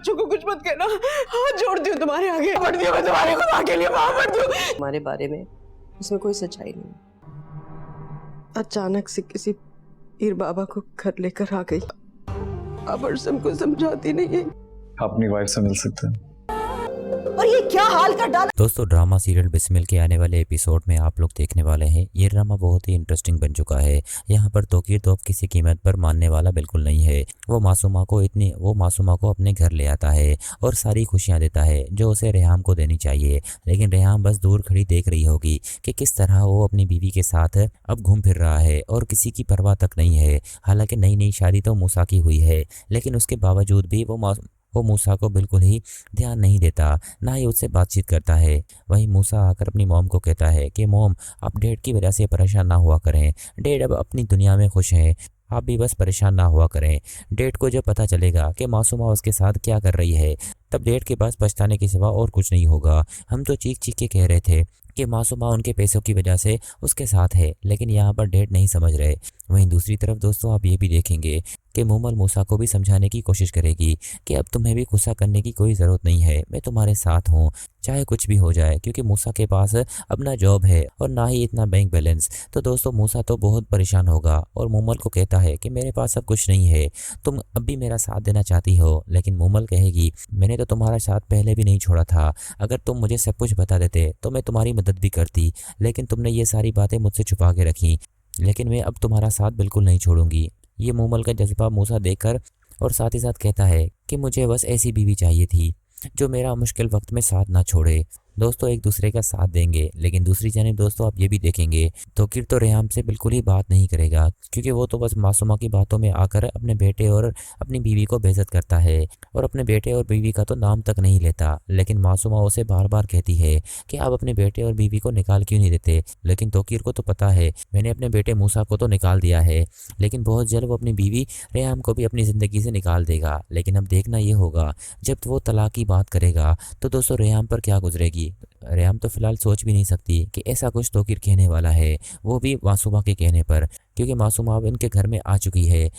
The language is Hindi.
बच्चों को कुछ मत कहना, हाथ जोड़ती हूँ तुम्हारे आगे, बढ़ती हूँ मैं तुम्हारे खुदा के लिए, माँ बढ़ती हूँ। हमारे बारे में इसमें कोई सच्चाई नहीं। अचानक से किसी पीर बाबा को घर लेकर आ गई। अब अर्सम को समझाती नहीं है। अपनी वाइफ से मिल सकते हैं। और ये क्या हाल कर डाला। दोस्तों ड्रामा सीरियल बिस्मिल के आने वाले एपिसोड में आप लोग देखने वाले हैं। ये ड्रामा बहुत ही इंटरेस्टिंग बन चुका है। यहाँ पर तौकीर तो अब किसी कीमत पर मानने वाला बिल्कुल नहीं है। वो मासूमा को अपने घर ले आता है और सारी खुशियाँ देता है जो उसे रेहाम को देनी चाहिए। लेकिन रेहाम बस दूर खड़ी देख रही होगी कि किस तरह वो अपनी बीवी के साथ अब घूम फिर रहा है और किसी की परवाह तक नहीं है। हालांकि नई नई शादी तो मूसा की हुई है, लेकिन उसके बावजूद भी वो मूसा को बिल्कुल ही ध्यान नहीं देता, ना ही उससे बातचीत करता है। वहीं मूसा आकर अपनी मॉम को कहता है कि मॉम, आप डैड की वजह से परेशान ना हुआ करें। डैड अब अपनी दुनिया में खुश हैं, आप भी बस परेशान ना हुआ करें। डैड को जब पता चलेगा कि मासूमा उसके साथ क्या कर रही है, तब डैड के पास पछताने के सिवा और कुछ नहीं होगा। हम तो चीख चीख के कह रहे थे कि मासूमा उनके पैसों की वजह से उसके साथ है, लेकिन यहाँ पर डैड नहीं समझ रहे। वहीं दूसरी तरफ दोस्तों आप ये भी देखेंगे कि मोमल मूसा को भी समझाने की कोशिश करेगी कि अब तुम्हें भी गुस्सा करने की कोई ज़रूरत नहीं है, मैं तुम्हारे साथ हूँ चाहे कुछ भी हो जाए, क्योंकि मूसा के पास अब ना जॉब है और ना ही इतना बैंक बैलेंस। तो दोस्तों मूसा तो बहुत परेशान होगा और मोमल को कहता है कि मेरे पास अब कुछ नहीं है, तुम अब भी मेरा साथ देना चाहती हो। लेकिन मोमल कहेगी मैंने तो तुम्हारा साथ पहले भी नहीं छोड़ा था, अगर तुम मुझे सब कुछ बता देते तो मैं तुम्हारी मदद भी करती, लेकिन तुमने ये सारी बातें मुझसे छुपा के रखी। लेकिन मैं अब तुम्हारा साथ बिल्कुल नहीं छोड़ूंगी। ये मोमल का जज्बा मूसा देखकर और साथ ही साथ कहता है कि मुझे बस ऐसी बीवी चाहिए थी जो मेरा मुश्किल वक्त में साथ ना छोड़े। दोस्तों एक दूसरे का साथ देंगे, लेकिन दूसरी जानिब दोस्तों आप ये भी देखेंगे तौकीर तो रेहाम से बिल्कुल ही बात नहीं करेगा, क्योंकि वो तो बस मासूमा की बातों में आकर अपने बेटे और अपनी बीवी को बेइज्जत करता है और अपने बेटे और बीवी का तो नाम तक नहीं लेता। लेकिन मासूमा उसे बार बार कहती है कि आप अपने बेटे और बीवी को निकाल क्यों नहीं देते। लेकिन तौकीर को तो पता है मैंने अपने बेटे मूसा को तो निकाल दिया है, लेकिन बहुत जल्द वो अपनी बीवी रेहाम को भी अपनी ज़िंदगी से निकाल देगा। लेकिन अब देखना ये होगा जब वो तलाक की बात करेगा तो दोस्तों रेहाम पर क्या गुजरेगी। रेहाम तो फिलहाल सोच भी नहीं सकती कि ऐसा कुछ तौकीर कहने वाला है, वो भी मासूमा के कहने पर, क्योंकि मासूमा अब इनके घर में आ चुकी है